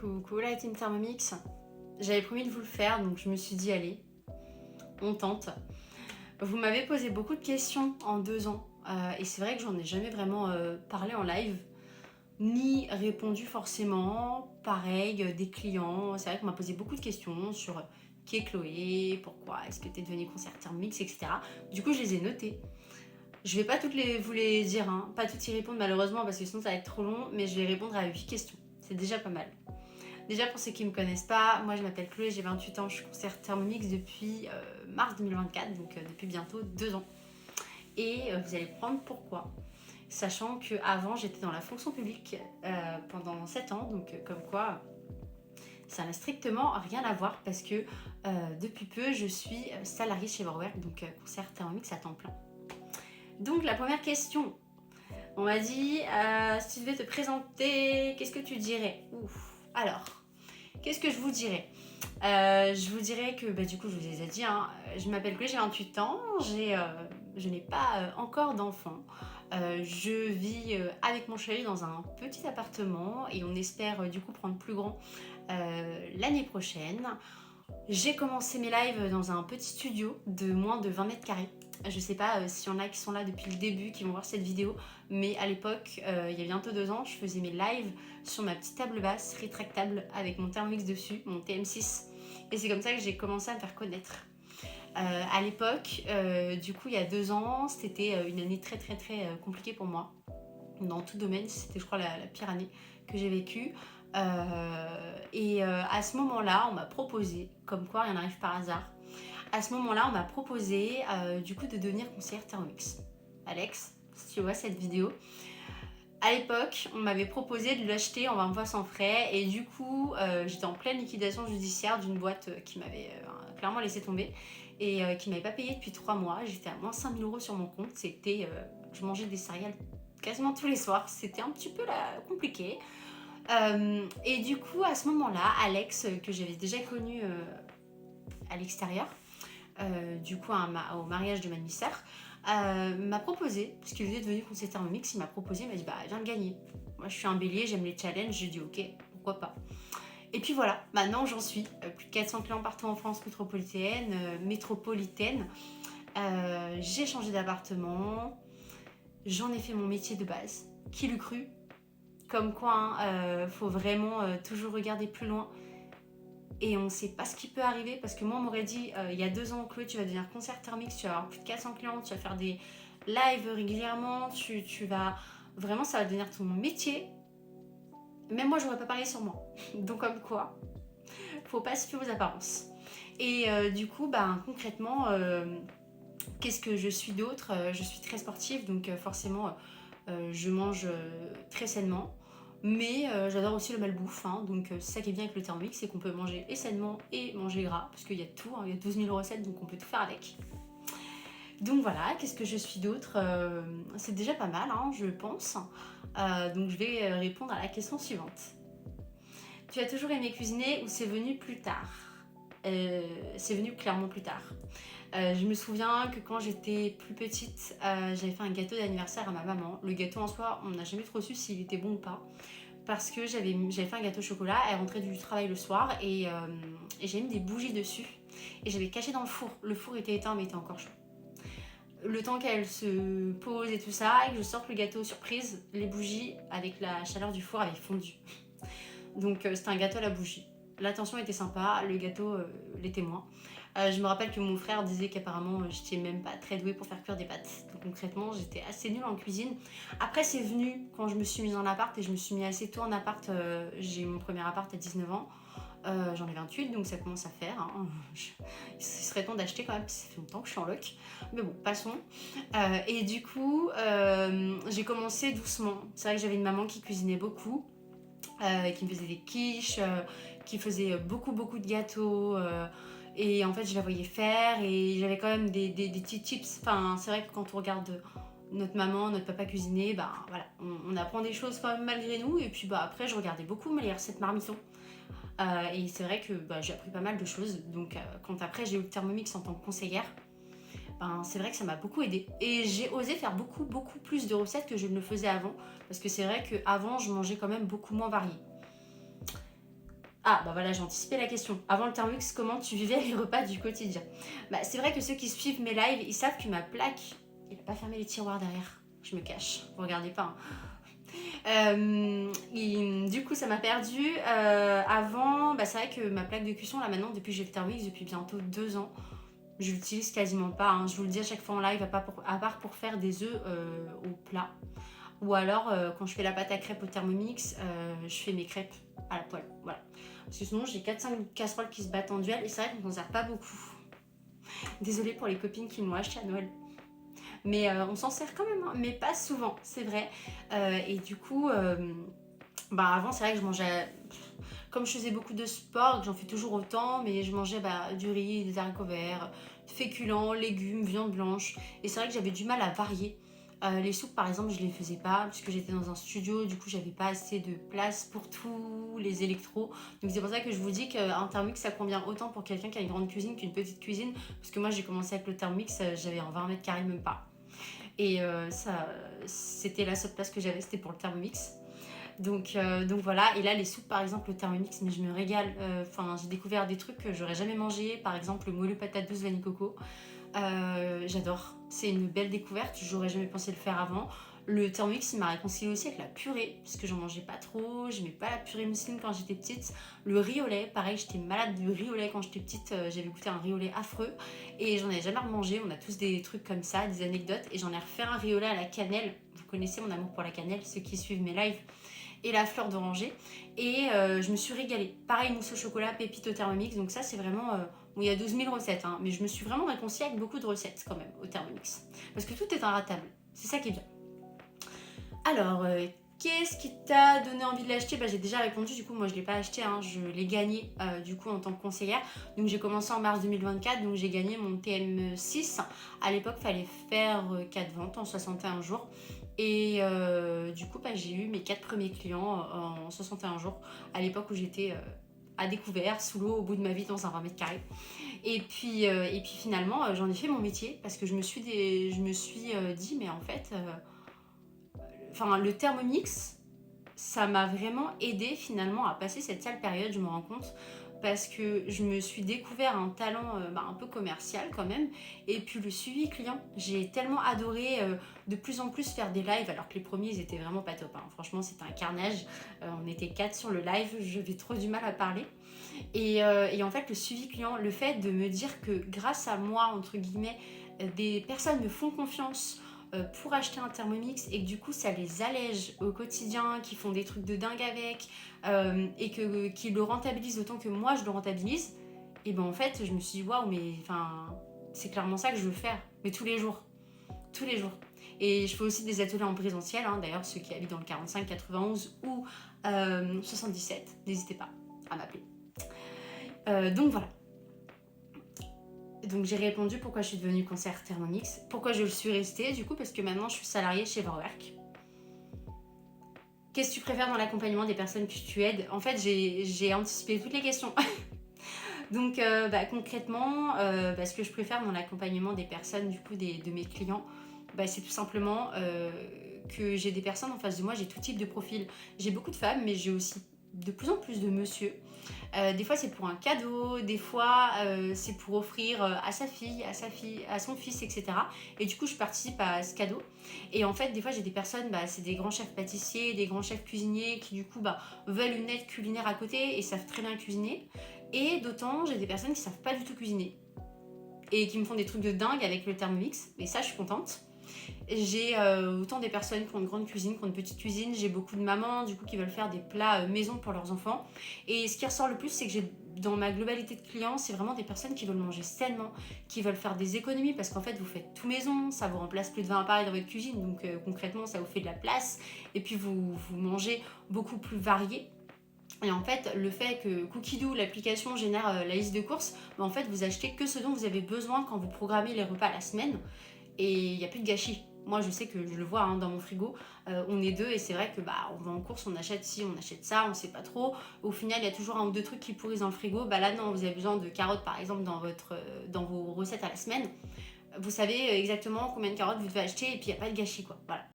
Coucou la team Thermomix. J'avais promis de vous le faire, donc je me suis dit allez, on tente. Vous m'avez posé beaucoup de questions en 2 ans, et c'est vrai que j'en ai jamais vraiment parlé en live, ni répondu forcément. Pareil, des clients, c'est vrai qu'on m'a posé beaucoup de questions sur qui est Chloé, pourquoi est-ce que tu es devenue conseillère Thermomix, etc. Du coup, je les ai notées. Je vais pas vous les dire, hein, pas toutes y répondre malheureusement parce que sinon ça va être trop long, mais je vais répondre à 8 questions. C'est déjà pas mal. Déjà pour ceux qui ne me connaissent pas, moi je m'appelle Chloé, j'ai 28 ans, je suis conseillère Thermomix depuis mars 2024, donc depuis bientôt 2 ans. Et vous allez comprendre pourquoi. Sachant qu'avant j'étais dans la fonction publique pendant 7 ans, donc comme quoi ça n'a strictement rien à voir parce que depuis peu je suis salariée chez Vorwerk, donc conseillère Thermomix à temps plein. Donc la première question, on m'a dit si tu devais te présenter, qu'est-ce que tu dirais? Ouf. Alors, qu'est-ce que je vous dirais? Je vous dirais que, du coup, je vous ai déjà dit, hein, je m'appelle Chloé, j'ai 28 ans, je n'ai pas encore d'enfant. Je vis avec mon chéri dans un petit appartement et on espère du coup prendre plus grand l'année prochaine. J'ai commencé mes lives dans un petit studio de moins de 20 mètres carrés. Je sais pas s'il y en a qui sont là depuis le début, qui vont voir cette vidéo, mais à l'époque, il y a bientôt 2 ans, je faisais mes lives sur ma petite table basse rétractable avec mon Thermomix dessus, mon TM6. Et c'est comme ça que j'ai commencé à me faire connaître. À l'époque, du coup, il y a 2 ans, c'était une année très très très compliquée pour moi. Dans tout domaine, c'était je crois la pire année que j'ai vécue. À ce moment-là, on m'a proposé, comme quoi rien n'arrive par hasard, à ce moment-là, on m'a proposé du coup de devenir conseillère Thermomix. Alex, si tu vois cette vidéo, à l'époque, on m'avait proposé de l'acheter en 20 fois sans frais et du coup, j'étais en pleine liquidation judiciaire d'une boîte qui m'avait clairement laissé tomber et qui m'avait pas payé depuis 3 mois. J'étais à moins 5 000 € sur mon compte. Je mangeais des céréales quasiment tous les soirs. C'était un petit peu compliqué. Et du coup, à ce moment-là, Alex, que j'avais déjà connu à l'extérieur, du coup au mariage de ma demi-sœur, m'a proposé, parce qu'il était devenu conseiller Thermomix, il m'a proposé, il m'a dit viens le gagner. Moi je suis un bélier, j'aime les challenges, j'ai dit ok, pourquoi pas. Et puis voilà, maintenant j'en suis, plus de 400 clients partout en France métropolitaine. J'ai changé d'appartement, j'en ai fait mon métier de base, qui l'eût cru. Comme quoi, faut vraiment toujours regarder plus loin. Et on ne sait pas ce qui peut arriver parce que moi on m'aurait dit il y a 2 ans, Chloé, tu vas devenir conseillère Thermomix, tu vas avoir plus de 400 clients, tu vas faire des lives régulièrement, tu vas vraiment, ça va devenir ton métier. Même moi j'aurais pas parié sur moi. Donc comme quoi, faut pas se fier aux apparences. Et du coup, concrètement, qu'est-ce que je suis d'autre? Je suis très sportive, donc forcément je mange très sainement. Mais j'adore aussi le malbouffe, hein, donc c'est ça qui est bien avec le Thermomix, c'est qu'on peut manger et sainement et manger gras, parce qu'il y a tout, hein, il y a 12 000 recettes, donc on peut tout faire avec. Donc voilà, qu'est-ce que je suis d'autre? C'est déjà pas mal, hein, je pense. Donc je vais répondre à la question suivante. Tu as toujours aimé cuisiner ou c'est venu plus tard? C'est venu clairement plus tard. Je me souviens que quand j'étais plus petite, j'avais fait un gâteau d'anniversaire à ma maman. Le gâteau en soi, on n'a jamais trop su s'il était bon ou pas. Parce que j'avais fait un gâteau au chocolat, elle rentrait du travail le soir et j'avais mis des bougies dessus. Et j'avais caché dans le four. Le four était éteint mais il était encore chaud. Le temps qu'elle se pose et tout ça, et que je sorte le gâteau surprise, les bougies, avec la chaleur du four, avaient fondu. Donc c'était un gâteau à la bougie. L'attention était sympa, le gâteau l'était moins. Je me rappelle que mon frère disait qu'apparemment j'étais même pas très douée pour faire cuire des pâtes. Donc concrètement j'étais assez nulle en cuisine. Après c'est venu quand je me suis mise en appart et je me suis mise assez tôt en appart. J'ai eu mon premier appart à 19 ans. J'en ai 28 donc ça commence à faire. Hein. Il serait temps d'acheter quand même parce que ça fait longtemps que je suis en loc. Mais bon, passons. Et du coup j'ai commencé doucement. C'est vrai que j'avais une maman qui cuisinait beaucoup. Qui me faisait des quiches, qui faisait beaucoup de gâteaux. Et en fait, je la voyais faire et j'avais quand même des petits tips. Enfin, c'est vrai que quand on regarde notre maman, notre papa cuisiner, voilà, on apprend des choses quand même malgré nous. Et puis après, je regardais beaucoup les recettes marmitons. Et c'est vrai que j'ai appris pas mal de choses. Donc quand après j'ai eu le Thermomix en tant que conseillère, c'est vrai que ça m'a beaucoup aidée. Et j'ai osé faire beaucoup plus de recettes que je ne le faisais avant. Parce que c'est vrai qu'avant, je mangeais quand même beaucoup moins varié. Ah, bah voilà, j'ai anticipé la question. Avant le Thermomix, comment tu vivais les repas du quotidien? Bah, c'est vrai que ceux qui suivent mes lives, ils savent que ma plaque, il n'a pas fermé les tiroirs derrière. Je me cache, vous regardez pas, hein. Du coup, ça m'a perdu. Avant, bah, c'est vrai que ma plaque de cuisson, là maintenant, depuis que j'ai le Thermomix, depuis bientôt 2 ans, je l'utilise quasiment pas, hein. Je vous le dis à chaque fois en live, à part pour faire des œufs au plat. Ou alors, quand je fais la pâte à crêpes au Thermomix, je fais mes crêpes à la poêle. Voilà. Parce que sinon, j'ai 4-5 casseroles qui se battent en duel et c'est vrai qu'on s'en sert pas beaucoup. Désolée pour les copines qui l'ont acheté à Noël. Mais on s'en sert quand même, hein, mais pas souvent, c'est vrai. Et du coup, bah avant, c'est vrai que je mangeais. Comme je faisais beaucoup de sport, que j'en fais toujours autant, mais je mangeais du riz, des haricots verts, féculents, légumes, viande blanche. Et c'est vrai que j'avais du mal à varier. Les soupes, par exemple, je les faisais pas puisque j'étais dans un studio, du coup, j'avais pas assez de place pour tous les électros. Donc, c'est pour ça que je vous dis qu'un Thermomix, ça convient autant pour quelqu'un qui a une grande cuisine qu'une petite cuisine. Parce que moi, j'ai commencé avec le Thermomix, j'avais un 20 mètres carrés, même pas. Et ça, c'était la seule place que j'avais, c'était pour le Thermomix. Donc voilà, et là les soupes par exemple au Thermomix, mais je me régale. Enfin, j'ai découvert des trucs que j'aurais jamais mangé, par exemple le moelleux patate douce vanille coco. J'adore, c'est une belle découverte, j'aurais jamais pensé le faire avant. Le Thermomix il m'a réconcilié aussi avec la purée, parce que j'en mangeais pas trop, j'aimais pas la purée mousseline quand j'étais petite. Le riz au lait, pareil, j'étais malade de riz au lait quand j'étais petite, j'avais goûté un riz au lait affreux et j'en avais jamais remangé. On a tous des trucs comme ça, des anecdotes, et j'en ai refait un riz au lait à la cannelle. Vous connaissez mon amour pour la cannelle, ceux qui suivent mes lives, et la fleur d'oranger. Et je me suis régalée. Pareil, mousse au chocolat, pépite au Thermomix. Donc ça, c'est vraiment... bon, il y a 12 000 recettes, hein, mais je me suis vraiment réconciliée avec beaucoup de recettes quand même au Thermomix. Parce que tout est inratable. C'est ça qui est bien. Alors, qu'est-ce qui t'a donné envie de l'acheter? Bah, j'ai déjà répondu, du coup, moi je ne l'ai pas acheté, hein, je l'ai gagné du coup en tant que conseillère. Donc j'ai commencé en mars 2024, donc j'ai gagné mon TM6. À l'époque, il fallait faire 4 ventes en 61 jours. Et du coup, bah, j'ai eu mes 4 premiers clients en 61 jours, à l'époque où j'étais à découvert, sous l'eau, au bout de ma vie, dans un 20 mètres carrés. Et puis finalement, j'en ai fait mon métier, parce que je me suis dit, mais en fait... Enfin, le Thermomix, ça m'a vraiment aidé finalement à passer cette sale période, je me rends compte, parce que je me suis découvert un talent un peu commercial quand même, et puis le suivi client. J'ai tellement adoré de plus en plus faire des lives, alors que les premiers ils étaient vraiment pas top, hein. Franchement, c'était un carnage. On était 4 sur le live, j'avais trop du mal à parler. Et en fait, le suivi client, le fait de me dire que grâce à moi, entre guillemets, des personnes me font confiance pour acheter un Thermomix et que du coup ça les allège au quotidien, qui font des trucs de dingue avec et qu'ils le rentabilisent autant que moi je le rentabilise, et ben en fait je me suis dit waouh, mais enfin c'est clairement ça que je veux faire, mais tous les jours, tous les jours. Et je fais aussi des ateliers en présentiel, hein. D'ailleurs ceux qui habitent dans le 45, 91 ou 77, n'hésitez pas à m'appeler. Donc voilà. Donc j'ai répondu pourquoi je suis devenue conseillère Thermomix, pourquoi je le suis restée du coup, parce que maintenant je suis salariée chez Vorwerk. Qu'est-ce que tu préfères dans l'accompagnement des personnes que tu aides? En fait, j'ai anticipé toutes les questions. Donc concrètement, ce que je préfère dans l'accompagnement des personnes, du coup de mes clients, c'est tout simplement que j'ai des personnes en face de moi, j'ai tout type de profil. J'ai beaucoup de femmes, mais j'ai aussi de plus en plus de monsieur. Des fois c'est pour un cadeau, des fois c'est pour offrir à sa fille, à son fils, etc. Et du coup je participe à ce cadeau. Et en fait des fois j'ai des personnes, c'est des grands chefs pâtissiers, des grands chefs cuisiniers qui du coup veulent une aide culinaire à côté et savent très bien cuisiner. Et d'autant j'ai des personnes qui savent pas du tout cuisiner et qui me font des trucs de dingue avec le Thermomix. Et ça je suis contente. J'ai autant des personnes qui ont une grande cuisine, qui ont une petite cuisine. J'ai beaucoup de mamans du coup qui veulent faire des plats maison pour leurs enfants. Et ce qui ressort le plus, c'est que j'ai dans ma globalité de clients, c'est vraiment des personnes qui veulent manger sainement, qui veulent faire des économies parce qu'en fait vous faites tout maison, ça vous remplace plus de 20 appareils dans votre cuisine, donc concrètement ça vous fait de la place et puis vous mangez beaucoup plus varié. Et en fait, le fait que Cookidoo, l'application, génère la liste de courses, en fait, vous achetez que ce dont vous avez besoin quand vous programmez les repas la semaine. Et il n'y a plus de gâchis. Moi, je sais que je le vois dans mon frigo. On est deux et c'est vrai que on va en course, on achète ci, on achète ça, on sait pas trop. Au final, il y a toujours un ou deux trucs qui pourrissent dans le frigo. Là, non, vous avez besoin de carottes, par exemple, dans vos recettes à la semaine. Vous savez exactement combien de carottes vous devez acheter et puis il n'y a pas de gâchis, quoi. Voilà.